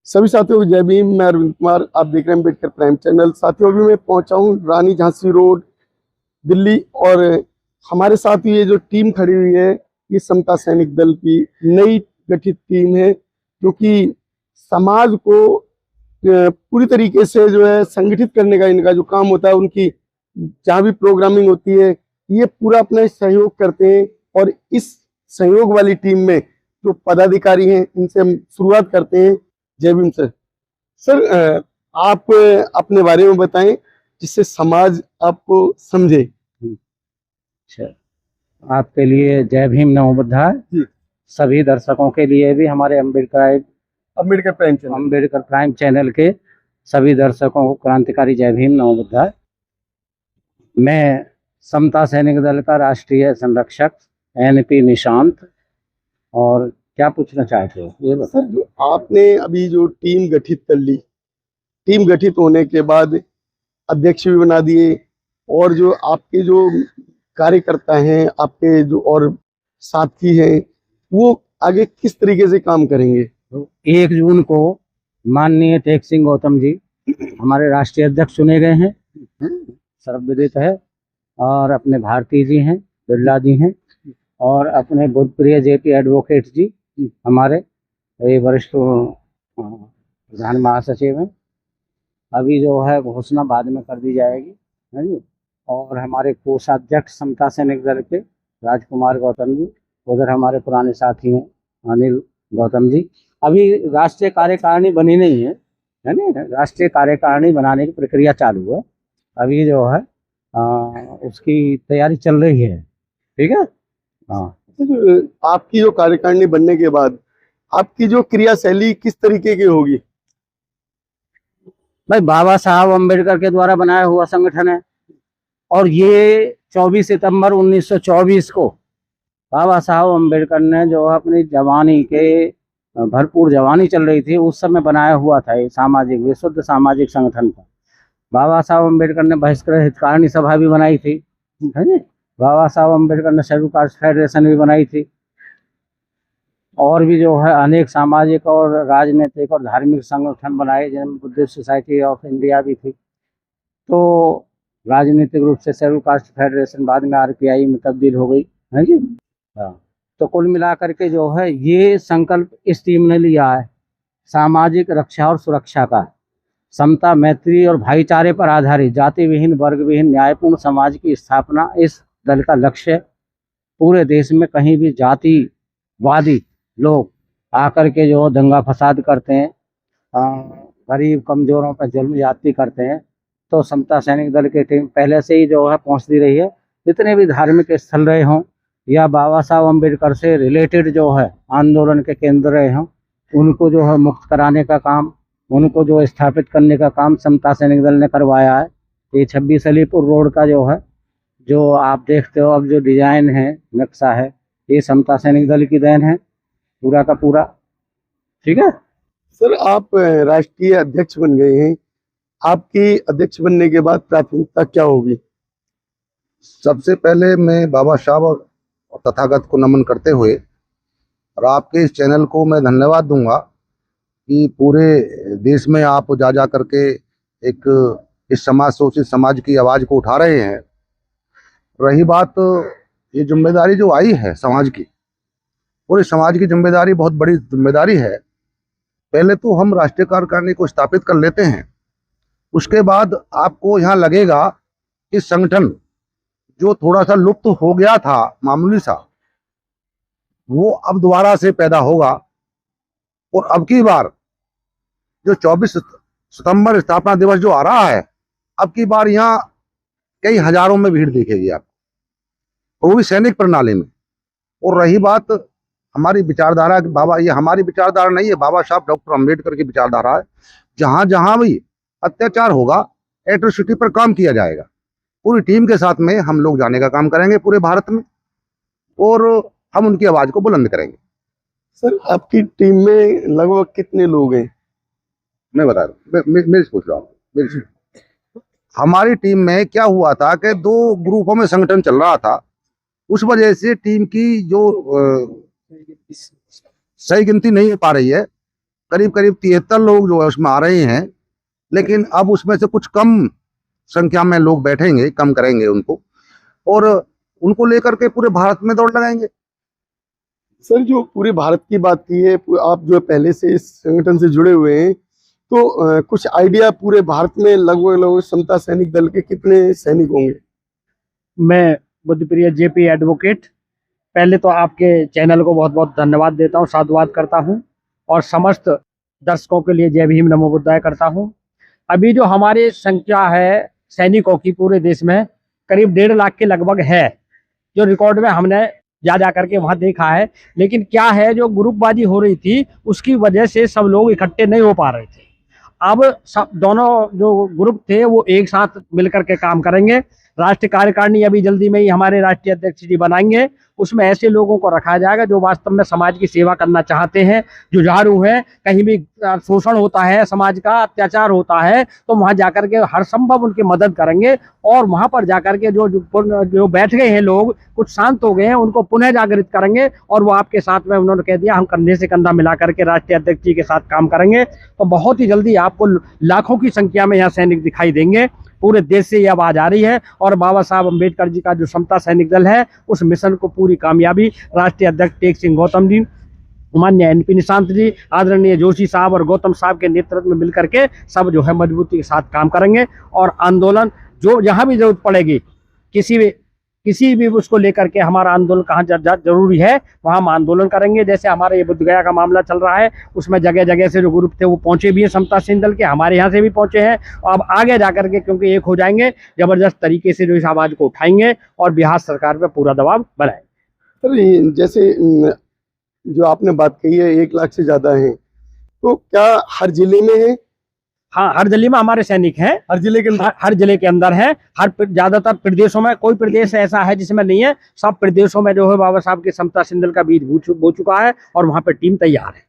सभी साथियों को जय भीम। मैं अरविंद कुमार, आप देख रहे हैं अम्बेडकर प्राइम चैनल। साथियों, अभी मैं पहुंचा हूं रानी झांसी रोड, दिल्ली। और हमारे साथ ये जो टीम खड़ी हुई है, ये समता सैनिक दल की नई गठित टीम है, जो कि समाज को पूरी तरीके से जो है संगठित करने का इनका जो काम होता है, उनकी जहाँ भी प्रोग्रामिंग होती है, ये पूरा अपना सहयोग करते हैं। और इस सहयोग वाली टीम में जो पदाधिकारी हैं, इनसे हम शुरुआत करते हैं। जय भीम सर। सर, आप अपने बारे में बताएं, जिससे समाज आपको समझे। अच्छा, आपके लिए जय भीम नमो बुद्धाय। सभी दर्शकों के लिए भी हमारे अम्बेडकर प्राइम चैनल के सभी दर्शकों को क्रांतिकारी जय भीम नमो बुद्धाय। मैं समता सैनिक दल का राष्ट्रीय संरक्षक एनपी निशांत। और क्या पूछना चाहते हो ये बता। सर, जो आपने अभी जो टीम गठित कर ली, टीम गठित होने के बाद अध्यक्ष भी बना दिए, और जो आपके जो कार्यकर्ता हैं, आपके जो और साथी हैं, वो आगे किस तरीके से काम करेंगे? 1 जून को माननीय टेक सिंह गौतम जी हमारे राष्ट्रीय अध्यक्ष चुने गए हैं, सर्वविदित है। और अपने भारती जी हैं, बिरला जी हैं, और अपने बुद्धप्रिय जेपी एडवोकेट जी हमारे ये वरिष्ठ प्रधान महासचिव हैं। अभी जो है घोषणा बाद में कर दी जाएगी, है जी। और हमारे कोषाध्यक्ष समता सैनिक दल के राजकुमार गौतम जी, उधर हमारे पुराने साथी हैं अनिल गौतम जी। अभी राष्ट्रीय कार्यकारिणी बनी नहीं है ना। राष्ट्रीय कार्यकारिणी बनाने की प्रक्रिया चालू है। अभी जो है उसकी तैयारी चल रही है। ठीक है। हाँ, आपकी जो कार्यकारिणी बनने के बाद आपकी जो क्रियाशैली किस तरीके की होगी? भाई बाबा साहब अम्बेडकर के द्वारा बनाया हुआ संगठन है, और ये 24 सितंबर 1924 को बाबा साहब अम्बेडकर ने जो अपनी जवानी के भरपूर जवानी चल रही थी उस समय बनाया हुआ था। ये सामाजिक विशुद्ध सामाजिक संगठन था। बाबा साहब अम्बेडकर ने बहिष्कृत हितकारिणी सभा भी बनाई थी, है ना। बाबा साहब अम्बेडकर ने शेड्यूल कास्ट फेडरेशन भी बनाई थी, और भी जो है अनेक सामाजिक और राजनीतिक और धार्मिक संगठन बनाए, जिनमें बुद्धिस्ट सोसाइटी ऑफ इंडिया भी थी। तो राजनीतिक रूप से शेड्यूल कास्ट फेडरेशन बाद में आरपीआई में तब्दील हो गई, है जी। हाँ, तो कुल मिलाकर के जो है ये संकल्प इस टीम ने लिया है सामाजिक रक्षा और सुरक्षा का, समता, मैत्री और भाईचारे पर आधारित जाति विहीन, वर्ग विहीन, न्यायपूर्ण समाज की स्थापना इस दल का लक्ष्य है। पूरे देश में कहीं भी जातिवादी लोग आकर के जो दंगा फसाद करते हैं, गरीब कमजोरों पर जुल्म ज्यादती करते हैं, तो समता सैनिक दल की टीम पहले से ही जो है पहुंचती रही है। जितने भी धार्मिक स्थल रहे हों या बाबा साहब अम्बेडकर से रिलेटेड जो है आंदोलन के केंद्र रहे हों, उनको जो है मुक्त कराने का काम, उनको जो स्थापित करने का काम समता सैनिक दल ने करवाया है। ये 26 अलीपुर रोड का जो है, जो आप देखते हो अब जो डिजाइन है, नक्शा है, ये समता सैनिक दल की देन है पूरा का पूरा। ठीक है सर, आप राष्ट्रीय अध्यक्ष बन गए हैं। आपकी अध्यक्ष बनने के बाद प्राथमिकता क्या होगी? सबसे पहले मैं बाबा साहब और तथागत को नमन करते हुए और आपके इस चैनल को मैं धन्यवाद दूंगा कि पूरे देश में आप जा करके एक इस समाज शोषित समाज की आवाज़ को उठा रहे हैं। रही बात ये जिम्मेदारी जो आई है समाज की, पूरे समाज की जिम्मेदारी बहुत बड़ी जिम्मेदारी है। पहले तो हम राष्ट्रीय कार्यकारिणी को स्थापित कर लेते हैं, उसके बाद आपको यहाँ लगेगा कि संगठन जो थोड़ा सा लुप्त हो गया था, मामूली सा, वो अब दोबारा से पैदा होगा। और अब की बार जो 24 सितंबर स्थापना दिवस जो आ रहा है, अब की बार यहाँ कई हजारों में भीड़ दिखेगी आपको, वो भी सैनिक प्रणाली में। और रही बात हमारी विचारधारा, बाबा, ये हमारी विचारधारा नहीं है, बाबा साहब डॉक्टर अम्बेडकर की विचारधारा है। जहां जहां भी अत्याचार होगा, एट्रोसिटी पर काम किया जाएगा। पूरी टीम के साथ में हम लोग जाने का काम करेंगे पूरे भारत में, और हम उनकी आवाज को बुलंद करेंगे। सर, आपकी टीम में लगभग कितने लोग हैं? मैं बता दूं, मेरे से पूछ रहा हूँ। हमारी टीम में क्या हुआ था कि 2 ग्रुपों में संगठन चल रहा था, उस वजह से टीम की जो सही गिनती नहीं हो पा रही है। करीब करीब 73 लोग जो है उसमें आ रहे हैं, लेकिन अब उसमें से कुछ कम संख्या में लोग बैठेंगे, कम करेंगे उनको, और उनको लेकर के पूरे भारत में दौड़ लगाएंगे। सर, जो पूरे भारत की बात की है, आप जो पहले से इस संगठन से जुड़े हुए हैं, तो कुछ आइडिया पूरे भारत में लगभग समता सैनिक दल के कितने सैनिक होंगे? मैं बुद्धप्रिय जेपी एडवोकेट पहले तो आपके चैनल को बहुत बहुत धन्यवाद देता हूं, साधुवाद करता हूं और समस्त दर्शकों के लिए जय भीम नमो बुद्धाय करता हूं। अभी जो हमारी संख्या है सैनिकों की पूरे देश में करीब 1.5 लाख के लगभग है, जो रिकॉर्ड में हमने जा करके वहाँ देखा है। लेकिन क्या है, जो ग्रुपबाजी हो रही थी उसकी वजह से सब लोग इकट्ठे नहीं हो पा रहे थे। अब सब दोनों जो ग्रुप थे वो एक साथ मिलकर के काम करेंगे। राष्ट्रीय कार्यकारिणी अभी जल्दी में ही हमारे राष्ट्रीय अध्यक्ष जी बनाएंगे, उसमें ऐसे लोगों को रखा जाएगा जो वास्तव में समाज की सेवा करना चाहते हैं, जुझारू हैं। कहीं भी शोषण होता है, समाज का अत्याचार होता है, तो वहां जाकर के हर संभव उनकी मदद करेंगे। और वहां पर जाकर के जो बैठ गए हैं लोग, कुछ शांत हो गए हैं, उनको पुनः जागृत करेंगे। और वो आपके साथ में उन्होंने कह दिया हम कंधे से कंधा मिला करके राष्ट्रीय अध्यक्ष जी के साथ काम करेंगे। तो बहुत ही जल्दी आपको लाखों की संख्या में यहाँ सैनिक दिखाई देंगे। पूरे देश से ये आवाज आ रही है और बाबा साहब अम्बेडकर जी का जो समता सैनिक दल है उस मिशन को पूरी कामयाबी राष्ट्रीय अध्यक्ष टेक सिंह गौतम जी, माननीय एनपी निशांत जी, आदरणीय जोशी साहब और गौतम साहब के नेतृत्व में मिलकर के सब जो है मजबूती के साथ काम करेंगे। और आंदोलन जो जहां भी जरूरत पड़ेगी, किसी भी उसको लेकर के हमारा आंदोलन कहाँ जरूरी है वहाँ हम आंदोलन करेंगे। जैसे हमारे ये बुद्धगया का मामला चल रहा है, उसमें जगह जगह से जो ग्रुप थे वो पहुंचे भी हैं, समता सैनिक दल के हमारे यहाँ से भी पहुंचे हैं। अब आगे जाकर के क्योंकि एक हो जाएंगे, जबरदस्त तरीके से जो इस आवाज को उठाएंगे और बिहार सरकार पर पूरा दबाव बनाएंगे। सर, जैसे जो आपने बात कही है 1 लाख से ज्यादा है, तो क्या हर जिले में है? हाँ, हर जिले में हमारे सैनिक हैं, हर जिले के अंदर? हर जिले के अंदर है। ज्यादातर प्रदेशों में, कोई प्रदेश ऐसा है जिसमें नहीं है, सब प्रदेशों में जो है बाबा साहब के समता सैनिक दल का बीज बो चुका है और वहां पे टीम तैयार है।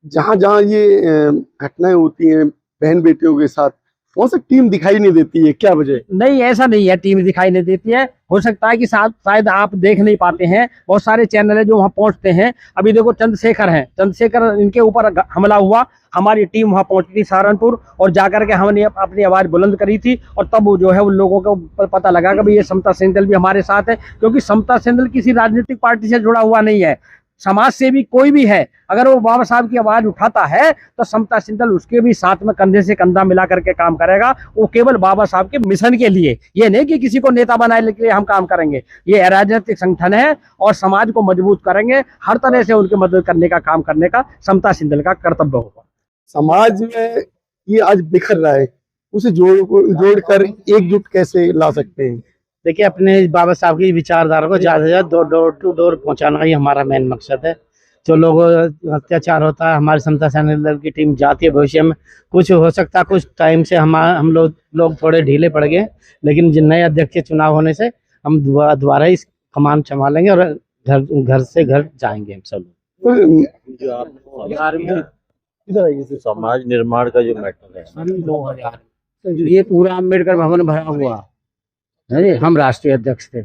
जहां जहां ये घटनाएं होती हैं बहन बेटियों के साथ, वहां से टीम दिखाई नहीं देती है, क्या वजह? नहीं, ऐसा नहीं है, टीम दिखाई नहीं देती है। हो सकता है कि शायद आप देख नहीं पाते हैं, बहुत सारे चैनल है जो वहां पहुंचते हैं। अभी देखो चंद्रशेखर हैं, चंद्रशेखर इनके ऊपर हमला हुआ, हमारी टीम वहां पहुंची थी सहारनपुर और जाकर के हमने अपनी आवाज बुलंद करी थी। और तब वो जो है उन लोगों को पता लगा कि भाई ये समता सैनिक दल भी हमारे साथ है। क्योंकि समता सैनिक दल किसी राजनीतिक पार्टी से जुड़ा हुआ नहीं है, समाज से भी कोई भी है, अगर वो बाबा साहब की आवाज उठाता है तो समता सैनिक दल उसके भी साथ में कंधे से कंधा मिला करके काम करेगा। वो केवल बाबा साहब के मिशन के लिए, ये नहीं कि किसी को नेता बनाने के लिए हम काम करेंगे। ये राजनीतिक संगठन है और समाज को मजबूत करेंगे, हर तरह से उनकी मदद करने का काम करने का समता सैनिक दल का कर्तव्य होगा। समाज में ये आज बिखर रहा है, उसे जोड़कर एकजुट कैसे ला सकते हैं? देखिए, अपने बाबा साहब की विचारधारा को ज़्यादा से ज़्यादा डोर टू डोर पहुंचाना ही हमारा मेन मकसद है। जो लोग अत्याचार होता है, हमारी समता सैनिक दल की टीम जाती है। भविष्य में कुछ हो सकता है, कुछ टाइम से हम लोग थोड़े ढीले पड़ गए, लेकिन जिन नए अध्यक्ष के चुनाव होने से हम दोबारा इस कमान संभालेंगे और घर से घर जाएंगे हम सब। जो आप समाज निर्माण का जो मैटर है, ये पूरा अम्बेडकर भवन भरा हुआ है जी। हम राष्ट्रीय अध्यक्ष थे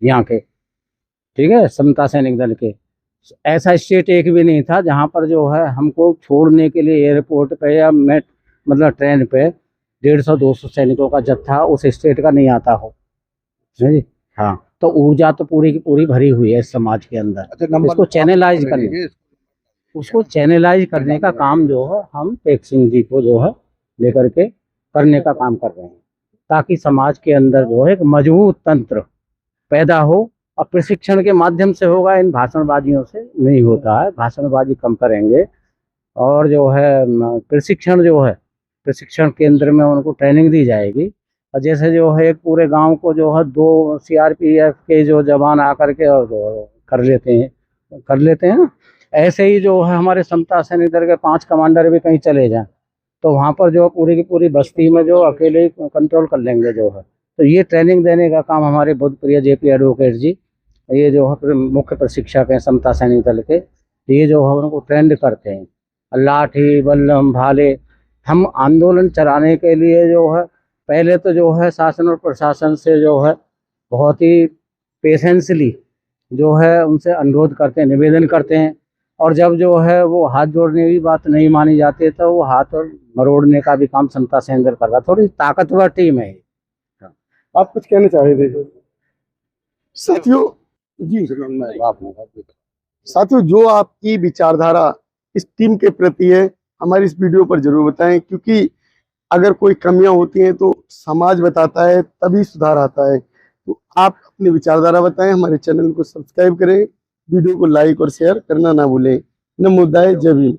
यहाँ के, ठीक है, समता सैनिक दल के। ऐसा स्टेट एक भी नहीं था जहाँ पर जो है हमको छोड़ने के लिए एयरपोर्ट पे या मतलब ट्रेन पे 150-200 सैनिकों का जत्था उस स्टेट का नहीं आता हो, है जी। हाँ, तो ऊर्जा तो पूरी की पूरी भरी हुई है इस समाज के अंदर। इसको चैनलाइज करने, उसको चैनलाइज करने का काम जो है हम टेक सिंह जी को जो है लेकर के करने का काम कर रहे हैं, ताकि समाज के अंदर जो है एक मजबूत तंत्र पैदा हो। और प्रशिक्षण के माध्यम से होगा, इन भाषणबाजियों से नहीं होता है। भाषणबाजी कम करेंगे और जो है प्रशिक्षण जो है, प्रशिक्षण केंद्र में उनको ट्रेनिंग दी जाएगी। और जैसे जो है एक पूरे गांव को जो है 2 सीआरपीएफ के जो जवान आकर के और जो कर लेते हैं ना, ऐसे ही जो है हमारे समता सैनिक दल के 5 कमांडर भी कहीं चले जाएं तो वहाँ पर जो पूरी की पूरी बस्ती में जो अकेले ही कंट्रोल कर लेंगे जो है। तो ये ट्रेनिंग देने का काम हमारे बहुत प्रिय जेपी एडवोकेट जी, ये जो है मुख्य प्रशिक्षक हैं समता सैनिक दल के, ये जो है उनको ट्रेंड करते हैं। लाठी बल्लम भाले, हम आंदोलन चलाने के लिए जो है पहले तो जो है शासन और प्रशासन से जो है बहुत ही पेशेंसली जो है उनसे अनुरोध करते हैं, निवेदन करते हैं। और जब जो है वो हाथ जोड़ने की बात नहीं मानी जाती है तो वो हाथ और मरोड़ने का भी काम समता सेनगर कर रहा। थोड़ी ताकतवर टीम है। आप कुछ कहना चाह रहे थे साथियों? जी साथियों, जो आपकी विचारधारा इस टीम के प्रति है हमारी इस वीडियो पर जरूर बताएं, क्योंकि अगर कोई कमियां होती हैं तो समाज बताता है तभी सुधार आता है। तो आप अपनी विचारधारा बताएं, हमारे चैनल को सब्सक्राइब करें, वीडियो को लाइक और शेयर करना ना भूलें। नमो बुद्धाय, जय भीम।